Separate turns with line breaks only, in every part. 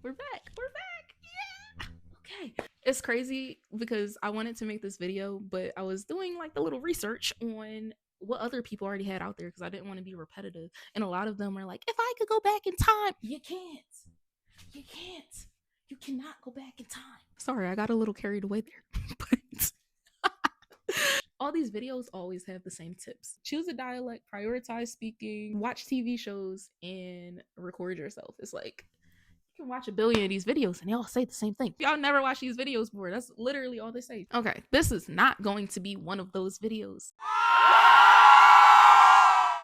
We're back. We're back. Yeah. Okay. It's crazy because I wanted to make this video, but I was doing like the little research on what other people already had out there because I didn't want to be repetitive. And a lot of them are like, if I could go back in time, you can't. You can't. You cannot go back in time. Sorry, I got a little carried away there. But all these videos always have the same tips. Choose a dialect, prioritize speaking, watch TV shows, and record yourself. It's like, you can watch a billion of these videos and they all say the same thing. Y'all never watch these videos before. That's literally all they say. Okay, this is not going to be one of those videos.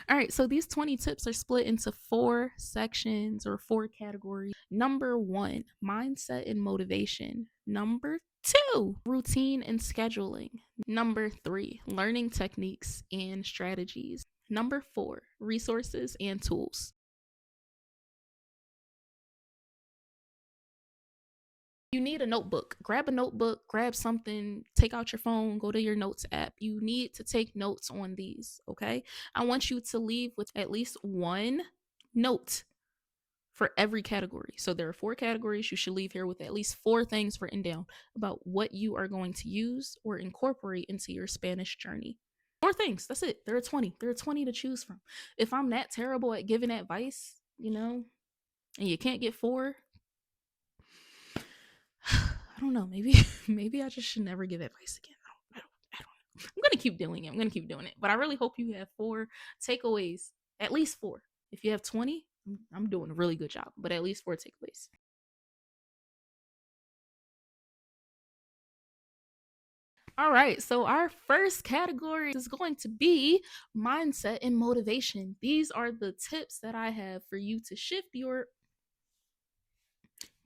All right, so these 20 tips are split into 4 sections or 4 categories. Number 1, mindset and motivation. Number 2, routine and scheduling. Number 3, learning techniques and strategies. Number 4, resources and tools. You need a notebook. Grab a notebook, grab something, take out your phone, go to your notes app. You need to take notes on these, okay? I want you to leave with at least 1 note for every category. So there are 4 categories. You should leave here with at least 4 things written down about what you are going to use or incorporate into your Spanish journey. 4 things. That's it. There are 20. There are 20 to choose from. If I'm that terrible at giving advice, and you can't get 4, I don't know. Maybe I just should never give advice again. I don't know. I'm gonna keep doing it. But I really hope you have 4 takeaways. At least 4. If you have 20, I'm doing a really good job. But at least 4 takeaways. All right, so our first category is going to be mindset and motivation. These are the tips that I have for you to shift your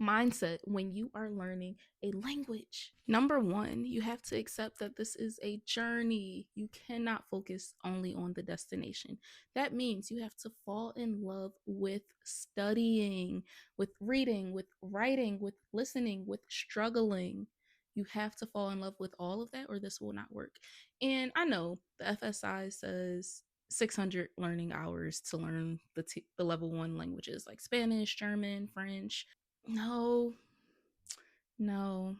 mindset when you are learning a language. Number 1, you have to accept that this is a journey. You cannot focus only on the destination. That means you have to fall in love with studying, with reading, with writing, with listening, with struggling. You have to fall in love with all of that or this will not work. And I know the FSI says 600 learning hours to learn the level 1 languages like Spanish, German, French. No,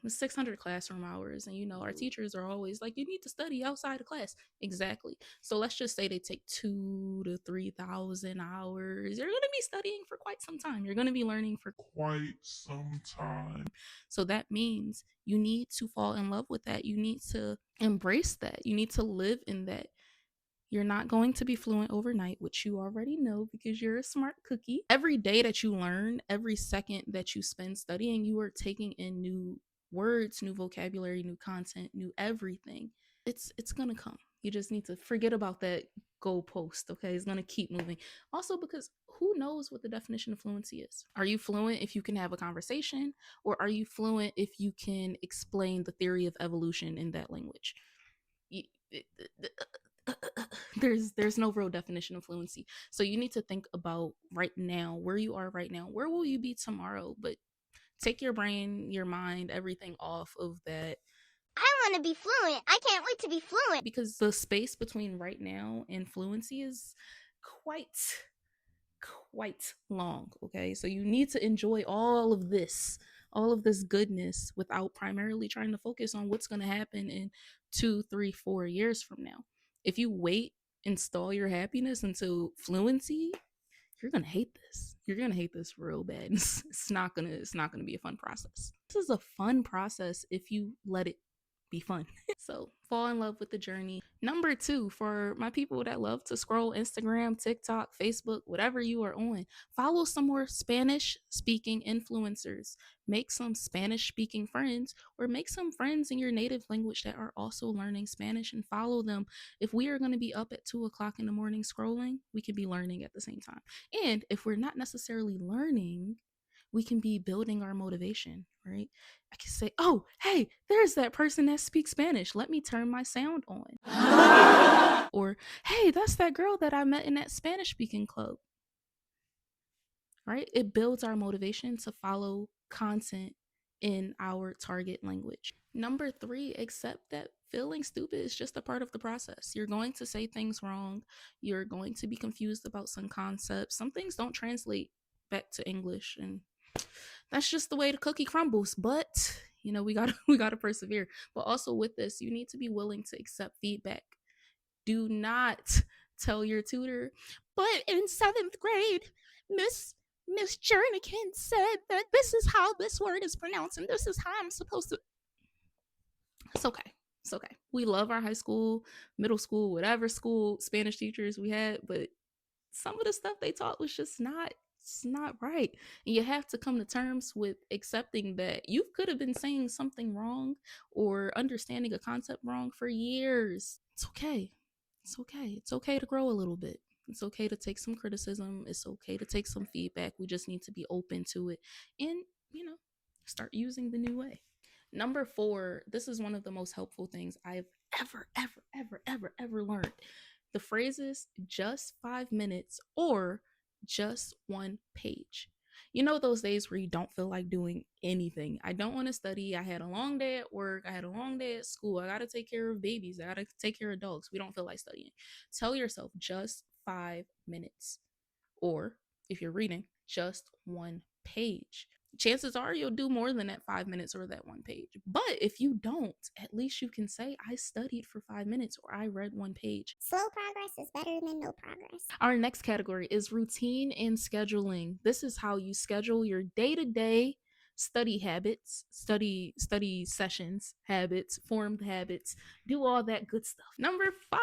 it's 600 classroom hours. And our teachers are always like, you need to study outside of class. Exactly. So let's just say they take 2,000 to 3,000 hours. You're going to be studying for quite some time. You're going to be learning for quite some time. So that means you need to fall in love with that. You need to embrace that. You need to live in that. You're not going to be fluent overnight, which you already know because you're a smart cookie. Every day that you learn, every second that you spend studying, you are taking in new words, new vocabulary, new content, new everything. It's gonna come. You just need to forget about that goalpost, okay? It's gonna keep moving. Also, because who knows what the definition of fluency is? Are you fluent if you can have a conversation, or are you fluent if you can explain the theory of evolution in that language? There's no real definition of fluency. So you need to think about right now, where you are right now. Where will you be tomorrow? But take your brain, your mind, everything off of that.
I want to be fluent. I can't wait to be fluent.
Because the space between right now and fluency is quite long, okay? So you need to enjoy all of this goodness without primarily trying to focus on what's going to happen in 2, 3, 4 years from now. If you wait and stall your happiness until fluency, you're gonna hate this. You're gonna hate this real bad. It's not gonna be a fun process. This is a fun process if you let it be fun. So fall in love with the journey. Number 2, for my people that love to scroll Instagram, TikTok, Facebook, whatever you are on, follow some more Spanish speaking influencers. Make some Spanish speaking friends, or make some friends in your native language that are also learning Spanish and follow them. If we are going to be up at 2 o'clock in the morning scrolling, we can be learning at the same time. And if we're not necessarily learning, we can be building our motivation, right? I can say, oh, hey, there's that person that speaks Spanish. Let me turn my sound on. Or, hey, that's that girl that I met in that Spanish speaking club. Right? It builds our motivation to follow content in our target language. Number 3, accept that feeling stupid is just a part of the process. You're going to say things wrong. You're going to be confused about some concepts. Some things don't translate back to English, and That's just the way the cookie crumbles. But we gotta we gotta persevere. But also with this, you need to be willing to accept feedback. Do not tell your tutor, but in seventh grade, Miss Jernigan said that this is how this word is pronounced and this is how I'm supposed to. It's okay. It's okay. We love our high school, middle school, whatever school Spanish teachers we had, but some of the stuff they taught was just not it's not right. And you have to come to terms with accepting that you could have been saying something wrong or understanding a concept wrong for years. It's okay. It's okay. It's okay to grow a little bit. It's okay to take some criticism. It's okay to take some feedback. We just need to be open to it and, start using the new way. Number 4, this is one of the most helpful things I've ever learned. The phrases just 5 minutes or just one page. Those days where you don't feel like doing anything. I don't want to study. I had a long day at work. I had a long day at school. I got to take care of babies. I got to take care of dogs. We don't feel like studying. Tell yourself just 5 minutes. Or if you're reading, just one page. Chances are you'll do more than that 5 minutes or that one page. But if you don't, at least you can say, I studied for 5 minutes or I read one page.
Slow progress is better than no progress.
Our next category is routine and scheduling. This is how you schedule your day-to-day study habits, study sessions, habits, formed habits, do all that good stuff. Number 5,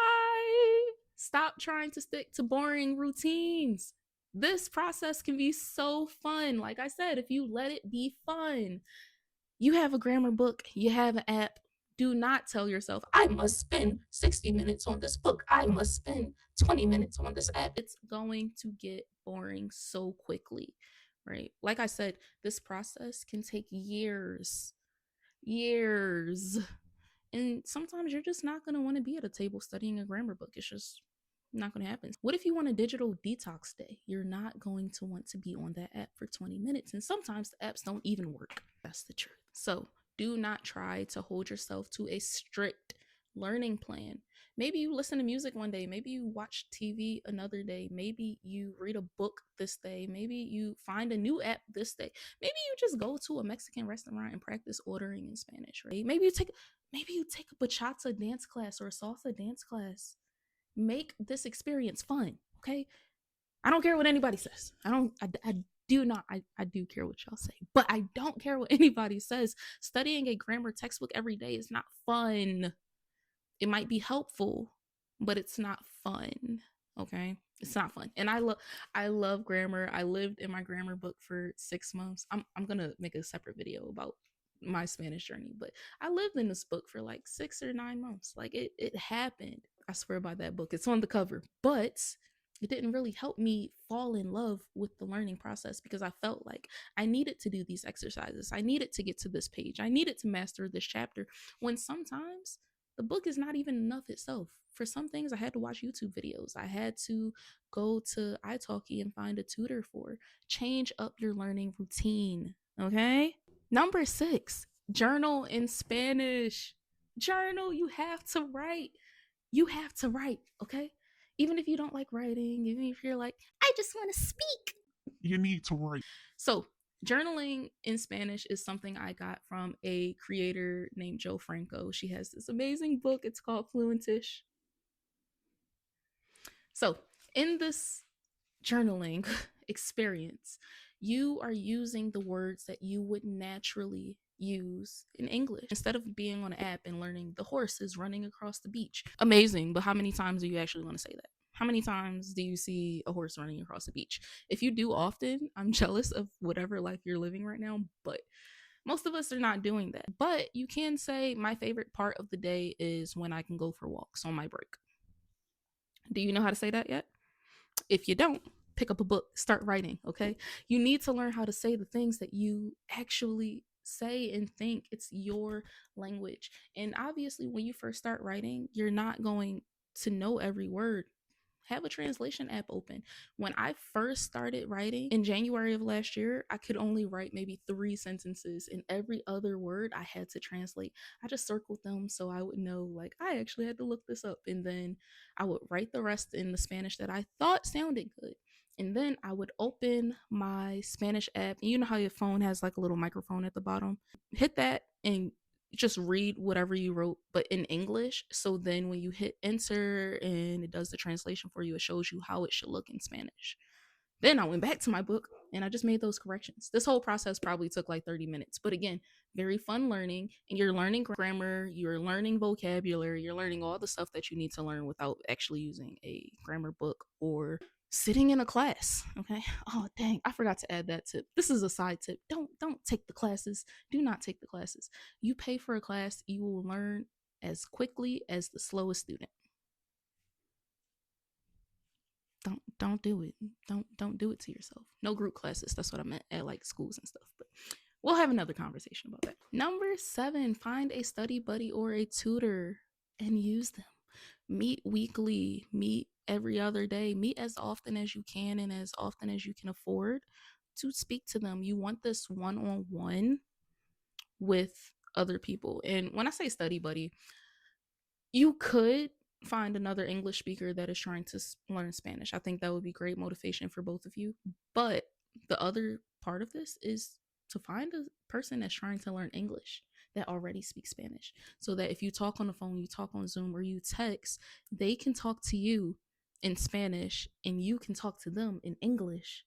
stop trying to stick to boring routines. This process can be so fun. Like I said, if you let it be fun, you have a grammar book, you have an app. Do not tell yourself, I must spend 60 minutes on this book. I must spend 20 minutes on this app. It's going to get boring so quickly, right? Like I said, this process can take years. Years. And sometimes you're just not going to want to be at a table studying a grammar book. It's just not going to happen. What if you want a digital detox day? You're not going to want to be on that app for 20 minutes. And sometimes the apps don't even work. That's the truth. So do not try to hold yourself to a strict learning plan. Maybe you listen to music one day. Maybe you watch TV another day. Maybe you read a book this day. Maybe you find a new app this day. Maybe you just go to a Mexican restaurant and practice ordering in Spanish, right? Maybe you take a bachata dance class or a salsa dance class. Make this experience fun, okay? I don't care what anybody says. I do care what y'all say, but I don't care what anybody says. Studying a grammar textbook every day is not fun. It might be helpful, but it's not fun, okay? It's not fun. And I love grammar. I lived in my grammar book for 6 months. I'm going to make a separate video about my Spanish journey, but I lived in this book for like 6 or 9 months. Like it happened. I swear by that book. It's on the cover, but it didn't really help me fall in love with the learning process because I felt like I needed to do these exercises. I needed to get to this page. I needed to master this chapter, when sometimes the book is not even enough itself. For some things, I had to watch YouTube videos. I had to go to iTalki and find a tutor for. Change up your learning routine, okay? Number 6, journal in Spanish. Journal, you have to write. You have to write, okay? Even if you don't like writing, even if you're like, I just want to speak, you need to write. So, journaling in Spanish is something I got from a creator named Joe Franco. She has this amazing book. It's called Fluentish. So, in this journaling experience, you are using the words that you would naturally use in English instead of being on an app and learning the horse is running across the beach. Amazing, but how many times do you actually want to say that? How many times do you see a horse running across the beach? If you do often, I'm jealous of whatever life you're living right now, but most of us are not doing that. But you can say, my favorite part of the day is when I can go for walks on my break. Do you know how to say that yet? If you don't, pick up a book, start writing, okay? You need to learn how to say the things that you actually say and think. It's your language. And obviously, when you first start writing, you're not going to know every word. Have a translation app open. When I first started writing in January of last year, I could only write maybe 3 sentences, and every other word I had to translate. I just circled them so I would know, like, I actually had to look this up, and then I would write the rest in the Spanish that I thought sounded good. And then I would open my Spanish app. And you know how your phone has like a little microphone at the bottom? Hit that and just read whatever you wrote, but in English. So then when you hit enter and it does the translation for you, it shows you how it should look in Spanish. Then I went back to my book and I just made those corrections. This whole process probably took like 30 minutes. But again, very fun learning. And you're learning grammar, you're learning vocabulary, you're learning all the stuff that you need to learn without actually using a grammar book or sitting in a class. Okay. Oh dang, I forgot to add that tip. This is a side tip. Don't take the classes. Do not take the classes. You pay for a class, you will learn as quickly as the slowest student. Don't do it. Don't do it to yourself. No group classes. That's what I meant at like schools and stuff. But we'll have another conversation about that. Number 7, find a study buddy or a tutor and use them. Meet weekly, meet every other day, meet as often as you can and as often as you can afford to speak to them. You want this one-on-one with other people. And when I say study buddy, you could find another English speaker that is trying to learn Spanish. I think that would be great motivation for both of you. But the other part of this is to find a person that's trying to learn English that already speaks Spanish, so that if you talk on the phone, you talk on Zoom, or you text, they can talk to you in Spanish and you can talk to them in English,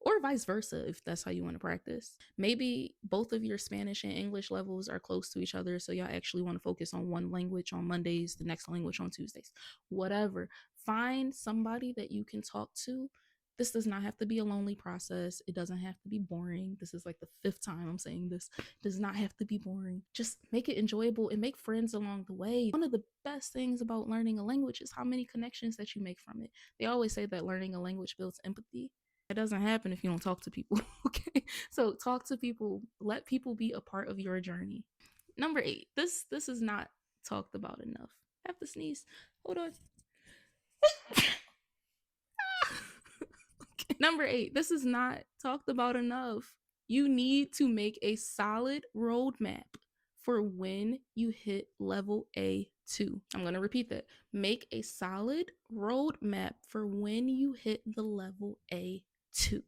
or vice versa if that's how you want to practice. Maybe both of your Spanish and English levels are close to each other, so y'all actually want to focus on one language on Mondays, the next language on Tuesdays. Whatever. Find somebody that you can talk to. This does not have to be a lonely process. It doesn't have to be boring. This is like the 5th time I'm saying this. It does not have to be boring. Just make it enjoyable and make friends along the way. One of the best things about learning a language is how many connections that you make from it. They always say that learning a language builds empathy. It doesn't happen if you don't talk to people. Okay, so talk to people, let people be a part of your journey. Number 8, this is not talked about enough. I have to sneeze. Hold on. Okay. Number 8, this is not talked about enough. You need to make a solid roadmap for when you hit level A2. I'm going to repeat that. Make a solid roadmap for when you hit the level A2.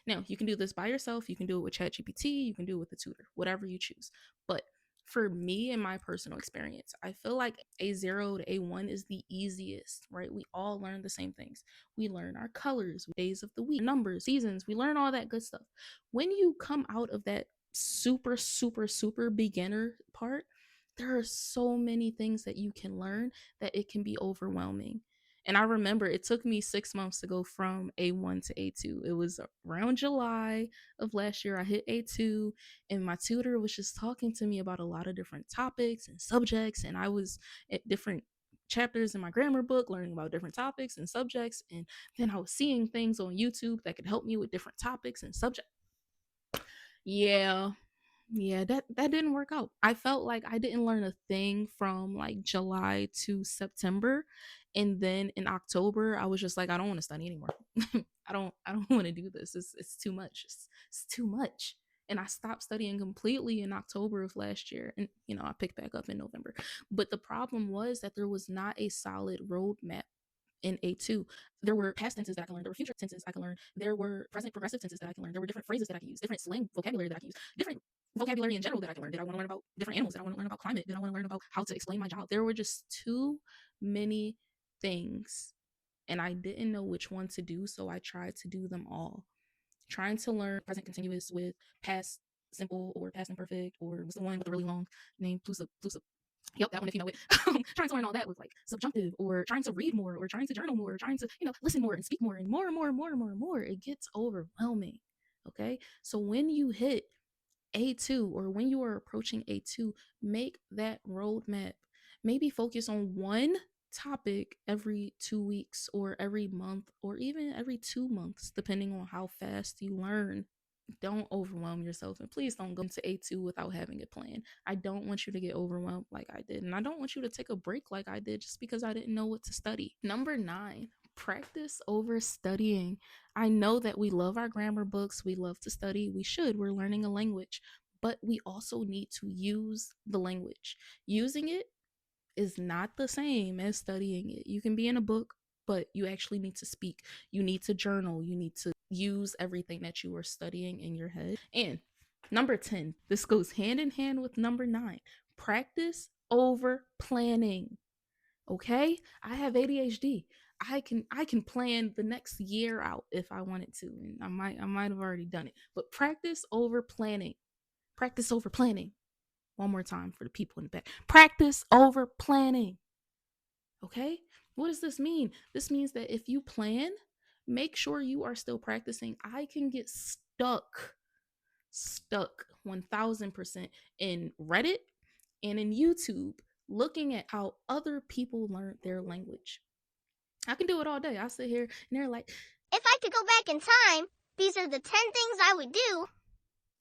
Now, you can do this by yourself. You can do it with ChatGPT. You can do it with a tutor, whatever you choose. But for me, in my personal experience, I feel like A0 to A1 is the easiest, right? We all learn the same things. We learn our colors, days of the week, numbers, seasons. We learn all that good stuff. When you come out of that super, super, super beginner part, there are so many things that you can learn that it can be overwhelming. And I remember it took me 6 months to go from A1 to A2. It was around July of last year. I hit A2, and my tutor was just talking to me about a lot of different topics and subjects. And I was at different chapters in my grammar book learning about different topics and subjects. And then I was seeing things on YouTube that could help me with different topics and subjects. Yeah, that didn't work out. I felt like I didn't learn a thing from like July to September, and then in October I was just like, I don't want to study anymore. I don't want to do this. It's too much. It's too much. And I stopped studying completely in October of last year, and I picked back up in November. But the problem was that there was not a solid roadmap in A2. There were past tenses that I could learn. There were future tenses I could learn. There were present progressive tenses that I could learn. There were different phrases that I could use, different slang vocabulary that I could use, different vocabulary in general that I could learn. Did I want to learn about different animals? Did I want to learn about climate? Did I want to learn about how to explain my job? There were just too many things, and I didn't know which one to do, so I tried to do them all. Trying to learn present continuous with past simple or past imperfect, or what's the one with the really long name? Plusa. Yep, that one if you know it. Trying to learn all that with like subjunctive, or trying to read more, or trying to journal more, or trying to, listen more and speak more and more and more and more and more and more. It gets overwhelming. Okay. So when you hit A2, or when you are approaching A2, make that roadmap. Maybe focus on one topic every 2 weeks, or every month, or even every 2 months, depending on how fast you learn. Don't overwhelm yourself, and please don't go into A2 without having a plan. I don't want you to get overwhelmed like I did, and I don't want you to take a break like I did just because I didn't know what to study. Number 9, practice over studying. I know that we love our grammar books, we love to study, we should, we're learning a language, but we also need to use the language. Using it is not the same as studying it. You can be in a book, but you actually need to speak. You need to journal. You need to use everything that you are studying in your head. And number 10, this goes hand in hand with number 9. Practice over planning. Okay? I have ADHD. I can plan the next year out if I wanted to, and I might have already done it. But practice over planning. Practice over planning. One more time for the people in the back. Practice over planning. Okay? What does this mean? This means that if you plan, make sure you are still practicing. I can get stuck 1000% in Reddit and in YouTube looking at how other people learn their language. I can do it all day. I sit here and they're like,
if I could go back in time, these are the 10 things I would do.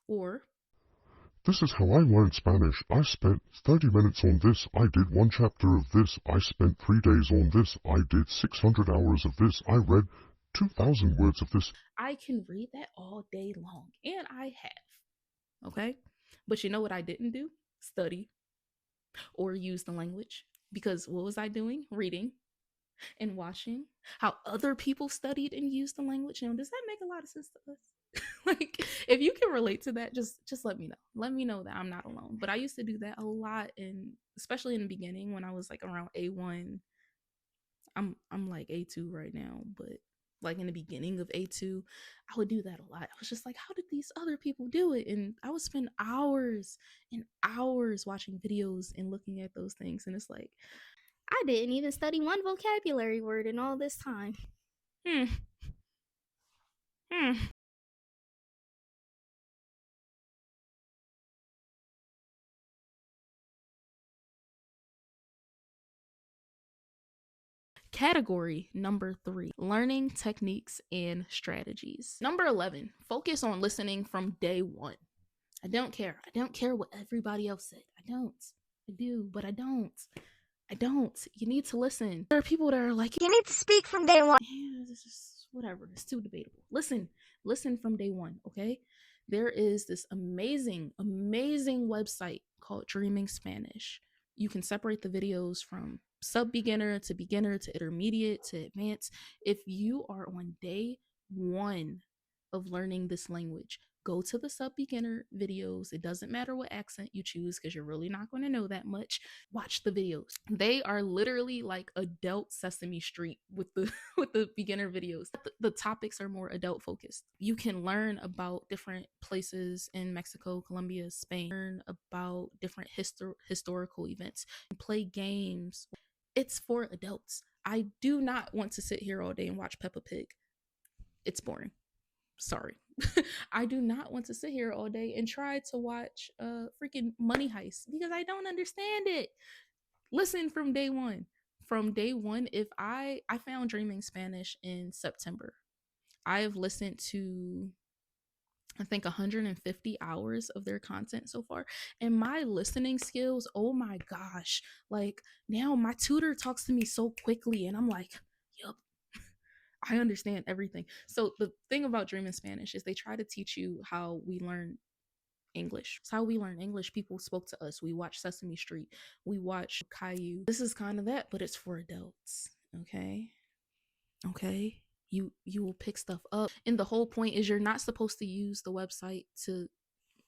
Or,
this is how I learned Spanish. I spent 30 minutes on this. I did 1 chapter of this. I spent 3 days on this. I did 600 hours of this. I read 2,000 words of this.
I can read that all day long. And I have. Okay? But you know what I didn't do? Study or use the language. Because what was I doing? Reading and watching how other people studied and used the language. Does that make a lot of sense to us? Like, if you can relate to that, just let me know. Let me know that I'm not alone. But I used to do that a lot, and especially in the beginning when I was like around A1. I'm like A2 right now, but like in the beginning of A2, I would do that a lot. I was just like, how did these other people do it? And I would spend hours and hours watching videos and looking at those things, and it's like,
I didn't even study one vocabulary word in all this time.
hmm, hmm. Category number 3, learning techniques and strategies. Number 11, focus on listening from day one. I don't care. I don't care what everybody else said. I don't. I do, but I don't. I don't. You need to listen. There are people that are like,
You need to speak from day one.
yeah, this is whatever. It's too debatable. Listen from day one, okay? There is this amazing, amazing website called Dreaming Spanish. You can separate the videos from sub beginner to intermediate to advanced. If you are on day one of learning this language, go to the sub beginner videos. It doesn't matter what accent you choose because you're really not going to know that much. Watch the videos. They are literally like adult Sesame Street with the with the beginner videos. The topics are more adult focused. You can learn about different places in Mexico, Colombia, Spain, learn about different historical events, play games. It's for adults. I do not want to sit here all day and watch Peppa Pig. It's boring. Sorry. I do not want to sit here all day and try to watch freaking Money Heist because I don't understand it. Listen from day one. From day one, if I found Dreaming Spanish in September. I have listened to I think 150 hours of their content so far. And my listening skills, oh my gosh. Like now my tutor talks to me so quickly and I'm like, yep, I understand everything. So the thing about Dreaming Spanish is they try to teach you how we learn English. It's how we learn English. People spoke to us. We watch Sesame Street. We watch Caillou. This is kind of that, but it's for adults. Okay. Okay. You will pick stuff up. And the whole point is you're not supposed to use the website to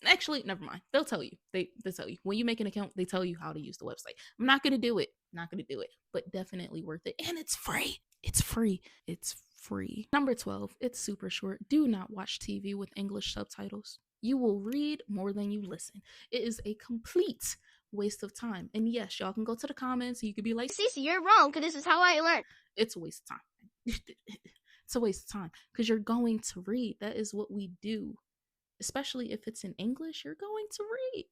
actually never mind. They'll tell you. They tell you. When you make an account, they tell you how to use the website. I'm not gonna do it. Not gonna do it. But definitely worth it. And it's free. It's free. It's free. Number 12, it's super short. Do not watch TV with English subtitles. You will read more than you listen. It is a complete waste of time. And yes, y'all can go to the comments. You could be like,
Cece, you're wrong, because this is how I learned.
it's a waste of time. It's a waste of time because you're going to read. That is what we do. Especially if it's in English, you're going to read.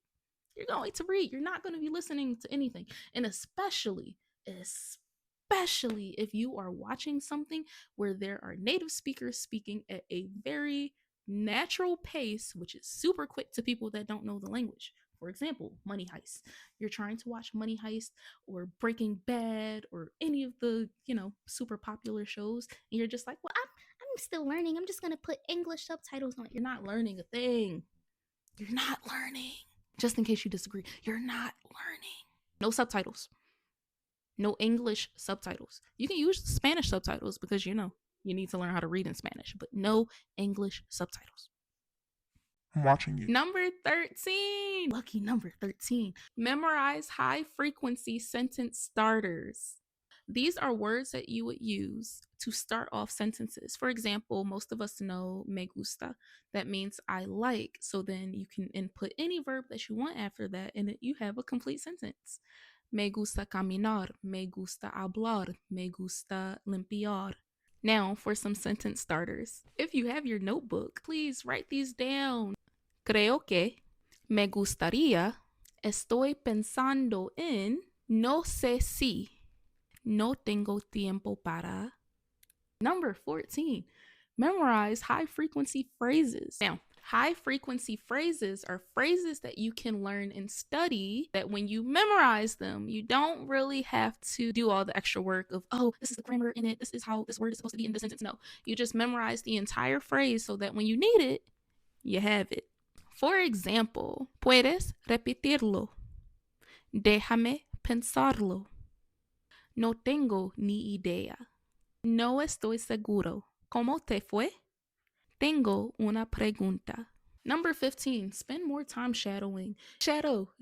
You're going to read. You're not going to be listening to anything. And especially if you are watching something where there are native speakers speaking at a very natural pace, which is super quick to people that don't know the language. For example, Money Heist. You're trying to watch Money Heist or Breaking Bad or any of the, super popular shows, and you're just like, well,
I'm still learning. I'm just going to put English subtitles on it.
you're not learning a thing. You're not learning. Just in case you disagree, you're not learning. No subtitles. No English subtitles. You can use Spanish subtitles because you need to learn how to read in Spanish, but no English subtitles.
I'm watching you.
Number 13. Lucky number 13. Memorize high frequency sentence starters. These are words that you would use to start off sentences. For example, most of us know me gusta. That means I like. So then you can input any verb that you want after that, and you have a complete sentence. Me gusta caminar. Me gusta hablar. Me gusta limpiar. Now for some sentence starters. If you have your notebook, please write these down. Creo que, me gustaría, estoy pensando en, no sé si, no tengo tiempo para. Number 14, memorize high frequency phrases. Now, high frequency phrases are phrases that you can learn and study that when you memorize them, you don't really have to do all the extra work of, oh, this is the grammar in it, this is how this word is supposed to be in the sentence. No, you just memorize the entire phrase so that when you need it, you have it. For example, puedes repetirlo. Déjame pensarlo. No tengo ni idea. No estoy seguro. ¿Cómo te fue? Tengo una pregunta. Number 15, spend more time shadowing. Shadow.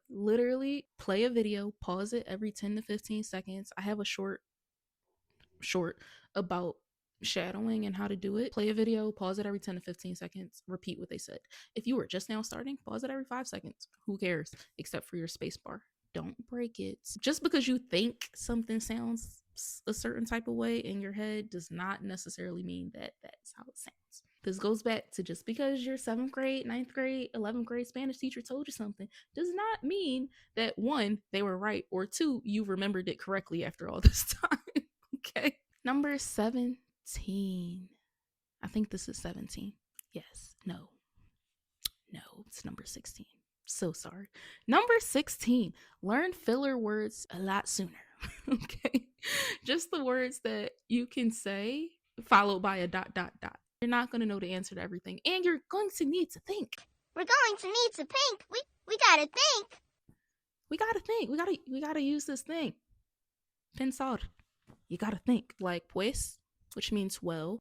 Literally play a video, pause it every 10 to 15 seconds. I have a short about shadowing and how to do it. Play a video, pause it every 10 to 15 seconds, repeat what they said. If you were just now starting, pause it every 5 seconds. Who cares? Except for your space bar. Don't break it. Just because you think something sounds a certain type of way in your head does not necessarily mean that that's how it sounds. This goes back to just because your 7th grade, 9th grade, 11th grade Spanish teacher told you something does not mean that 1, they were right, or 2, you remembered it correctly after all this time. Okay. Number 17. I think this is 17. Yes. No, it's number 16. So sorry. Number 16. Learn filler words a lot sooner. Okay. Just the words that you can say followed by a ... You're not going to know the answer to everything, and you're going to need to think.
We're going to need to think. We gotta think.
We gotta think. We gotta use this thing. Pensar. You gotta think. Like pues, which means well, ...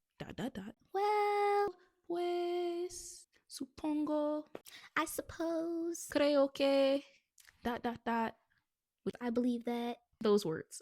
Well,
Pues, supongo,
I suppose.
creo que, ...
I believe that.
Those words.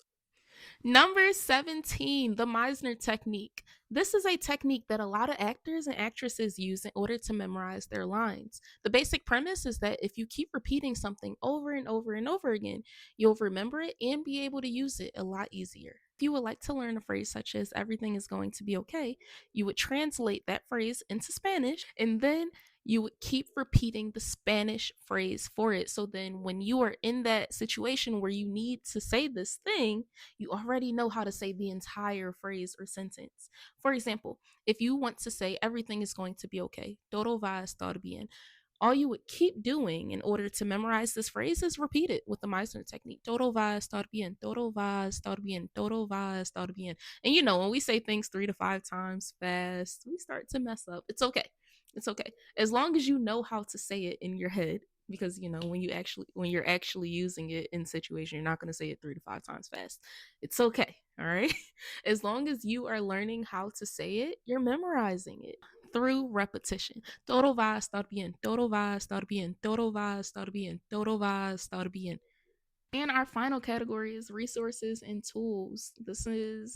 Number 17, the Misner Technique. This is a technique that a lot of actors and actresses use in order to memorize their lines. The basic premise is that if you keep repeating something over and over and over again, you'll remember it and be able to use it a lot easier. If you would like to learn a phrase such as everything is going to be okay, you would translate that phrase into Spanish, and then you would keep repeating the Spanish phrase for it. So then when you are in that situation where you need to say this thing, you already know how to say the entire phrase or sentence. For example, if you want to say everything is going to be okay, todo va a estar bien, all you would keep doing in order to memorize this phrase is repeat it with the Misner technique. Todo va a estar bien, todo va a estar bien, todo va a estar bien. And when we say things 3 to 5 times fast, we start to mess up. It's okay. It's okay. As long as you know how to say it in your head, because when you're actually using it in situation, you're not going to say it 3 to 5 times fast. It's okay. All right. As long as you are learning how to say it, you're memorizing it through repetition. Todo va a estar bien, todo va a estar bien, todo va a estar bien, todo va a estar bien. And our final category is resources and tools.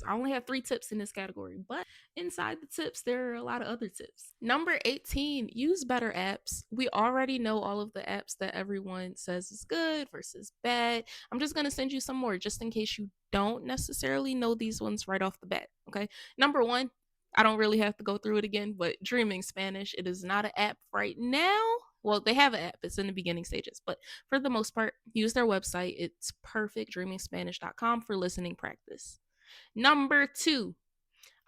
I only have 3 tips in this category, but inside the tips, there are a lot of other tips. Number 18, use better apps. We already know all of the apps that everyone says is good versus bad. I'm just going to send you some more just in case you don't necessarily know these ones right off the bat. Okay. Number 1, I don't really have to go through it again, but Dreaming Spanish. It is not an app right now. Well, they have an app. It's in the beginning stages, but for the most part, use their website. It's perfect, dreamingspanish.com, for listening practice. Number 2,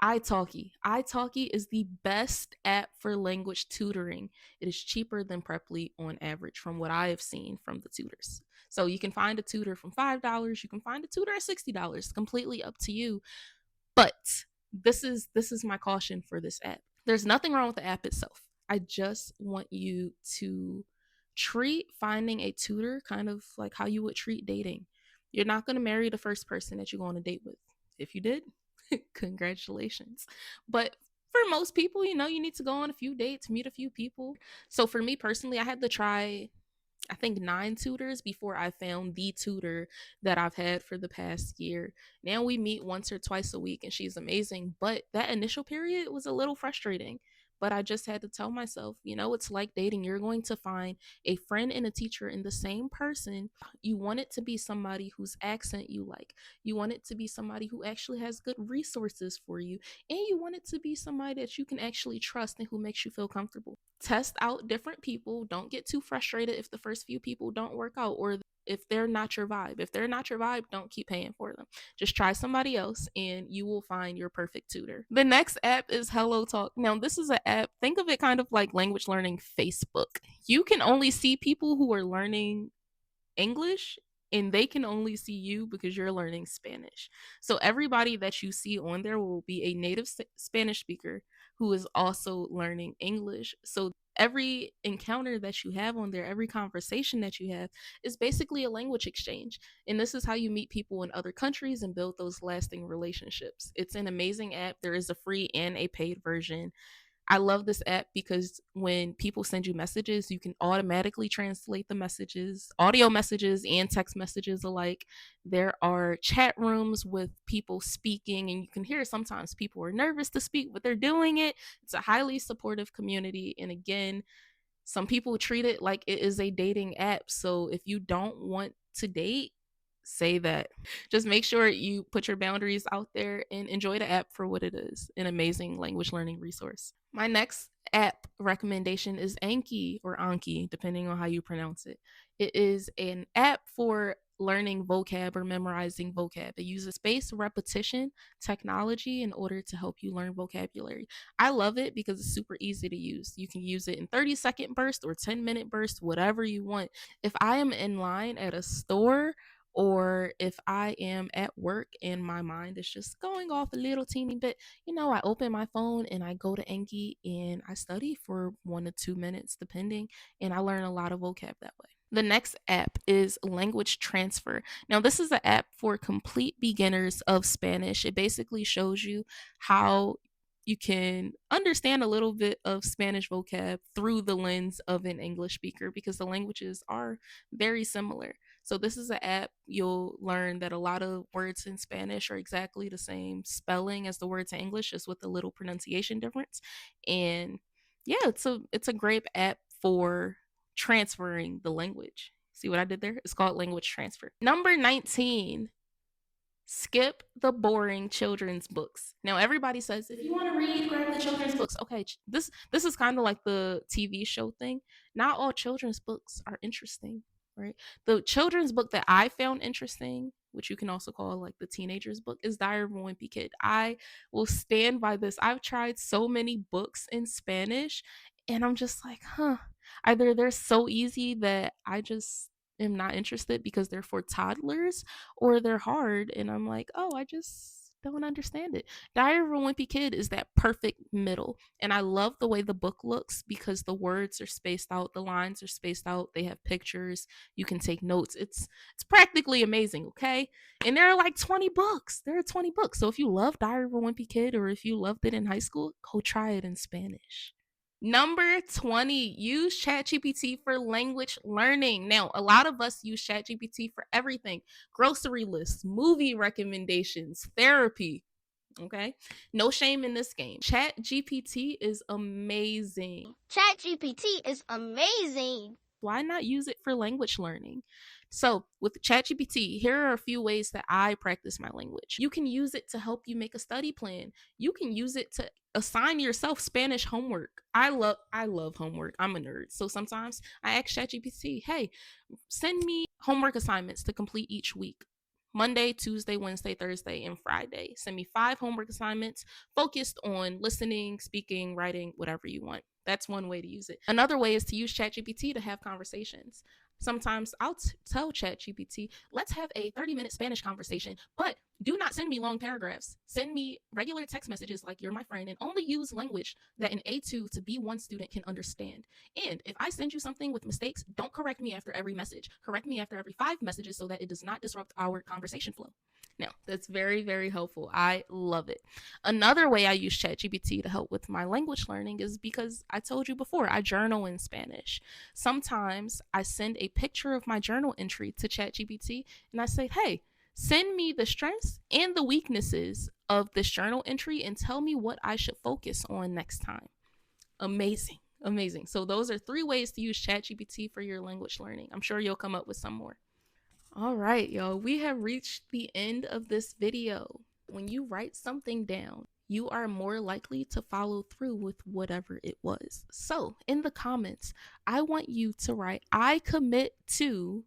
iTalki. iTalki is the best app for language tutoring. It is cheaper than Preply on average from what I have seen from the tutors. So you can find a tutor from $5. You can find a tutor at $60. Completely up to you. But this is my caution for this app. There's nothing wrong with the app itself. I just want you to treat finding a tutor kind of like how you would treat dating. You're not going to marry the first person that you go on a date with. If you did, congratulations. But for most people, you know, you need to go on a few dates, meet a few people. So for me personally, I had to try, I think, 9 tutors before I found the tutor that I've had for the past year. Now we meet once or twice a week and she's amazing. But that initial period was a little frustrating. But I just had to tell myself, you know, it's like dating. You're going to find a friend and a teacher in the same person. You want it to be somebody whose accent you like. You want it to be somebody who actually has good resources for you. And you want it to be somebody that you can actually trust and who makes you feel comfortable. Test out different people. Don't get too frustrated if the first few people don't work out or if they're not your vibe. If they're not your vibe, don't keep paying for them. Just try somebody else and you will find your perfect tutor. The next app is Hello Talk. Now, this is an app, think of it kind of like language learning Facebook. You can only see people who are learning English and they can only see you because you're learning Spanish. So everybody that you see on there will be a native Spanish speaker who is also learning English. So every encounter that you have on there, every conversation that you have is basically a language exchange. And this is how you meet people in other countries and build those lasting relationships. It's an amazing app. There is a free and a paid version. I love this app because when people send you messages, you can automatically translate the messages, audio messages and text messages alike. There are chat rooms with people speaking, and you can hear sometimes people are nervous to speak, but they're doing it. It's a highly supportive community. And again, some people treat it like it is a dating app. So if you don't want to date, say that. Just make sure you put your boundaries out there and enjoy the app for what it is, an amazing language learning resource. My next app recommendation is Anki or Anki, depending on how you pronounce it. It is an app for learning vocab or memorizing vocab. It uses spaced repetition technology in order to help you learn vocabulary. I love it because it's super easy to use. You can use it in 30-second bursts or 10-minute bursts, whatever you want. If I am in line at a store or if I am at work and my mind is just going off a little teeny bit, you know, I open my phone and I go to Enki and I study for 1 to 2 minutes, depending, and I learn a lot of vocab that way. The next app is Language Transfer. Now, this is an app for complete beginners of Spanish. It basically shows you how you can understand a little bit of Spanish vocab through the lens of an English speaker because the languages are very similar. So this is an app. You'll learn that a lot of words in Spanish are exactly the same spelling as the words in English, just with a little pronunciation difference. And yeah, it's a great app for transferring the language. See what I did there? It's called Language Transfer. Number 19, skip the boring children's books. Now everybody says if you want to read, grab the children's books. Okay, this is kind of like the TV show thing. Not all children's books are interesting, right? The children's book that I found interesting, which you can also call like the teenager's book, is Diary of a Wimpy Kid. I will stand by this. I've tried so many books in Spanish and I'm just like, either they're so easy that I just am not interested because they're for toddlers, or they're hard and I'm like, oh, I just don't understand it. Diary of a Wimpy Kid is that perfect middle. And I love the way the book looks because the words are spaced out, the lines are spaced out, they have pictures, you can take notes. It's practically amazing, okay? And there are like 20 books. There are 20 books. So if you love Diary of a Wimpy Kid or if you loved it in high school, go try it in Spanish. Number 20, use ChatGPT for language learning. Now, a lot of us use ChatGPT for everything: grocery lists, movie recommendations, therapy. Okay? No shame in this game. ChatGPT is amazing.
ChatGPT is amazing.
Why not use it for language learning? So, with ChatGPT, here are a few ways that I practice my language. You can use it to help you make a study plan. You can use it to assign yourself Spanish homework. I love homework. I'm a nerd. So sometimes I ask ChatGPT, "Hey, send me homework assignments to complete each week. Monday, Tuesday, Wednesday, Thursday, and Friday. Send me 5 homework assignments focused on listening, speaking, writing, whatever you want." That's one way to use it. Another way is to use ChatGPT to have conversations. Sometimes I'll tell ChatGPT, let's have a 30-minute Spanish conversation, but do not send me long paragraphs. Send me regular text messages like you're my friend and only use language that an A2 to B1 student can understand. And if I send send you something with mistakes, don't correct me after every message. Correct me after every 5 messages so that it does not disrupt our conversation flow. Now, that's very, very helpful. I love it. Another way I use ChatGPT to help with my language learning is because I told you before, I journal in Spanish. Sometimes I send a picture of my journal entry to ChatGPT and I say, hey, send me the strengths and the weaknesses of this journal entry and tell me what I should focus on next time. Amazing. Amazing. So those are 3 ways to use ChatGPT for your language learning. I'm sure you'll come up with some more. All right, y'all, we have reached the end of this video. When you write something down, you are more likely to follow through with whatever it was. So in the comments, I want you to write, I commit to,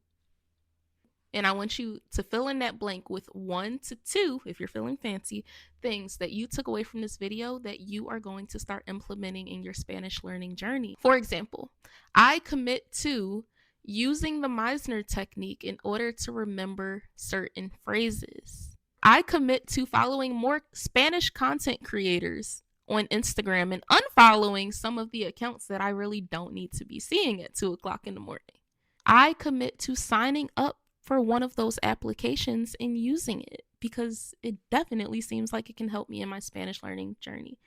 and I want you to fill in that blank with 1 to 2, if you're feeling fancy, things that you took away from this video that you are going to start implementing in your Spanish learning journey. For example, I commit to using the Misner technique in order to remember certain phrases. I commit to following more Spanish content creators on Instagram and unfollowing some of the accounts that I really don't need to be seeing at 2 o'clock in the morning. I commit to signing up for one of those applications and using it because it definitely seems like it can help me in my Spanish learning journey.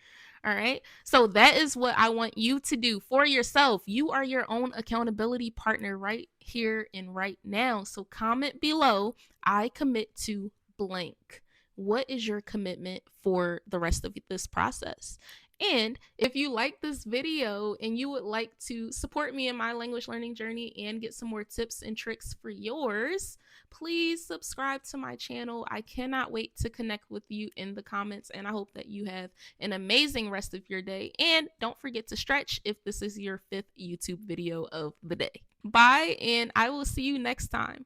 All right. So that is what I want you to do for yourself. You are your own accountability partner right here and right now. So comment below, I commit to blank. What is your commitment for the rest of this process? And if you like this video and you would like to support me in my language learning journey and get some more tips and tricks for yours, please subscribe to my channel. I cannot wait to connect with you in the comments, and I hope that you have an amazing rest of your day. And don't forget to stretch if this is your 5th YouTube video of the day. Bye, and I will see you next time.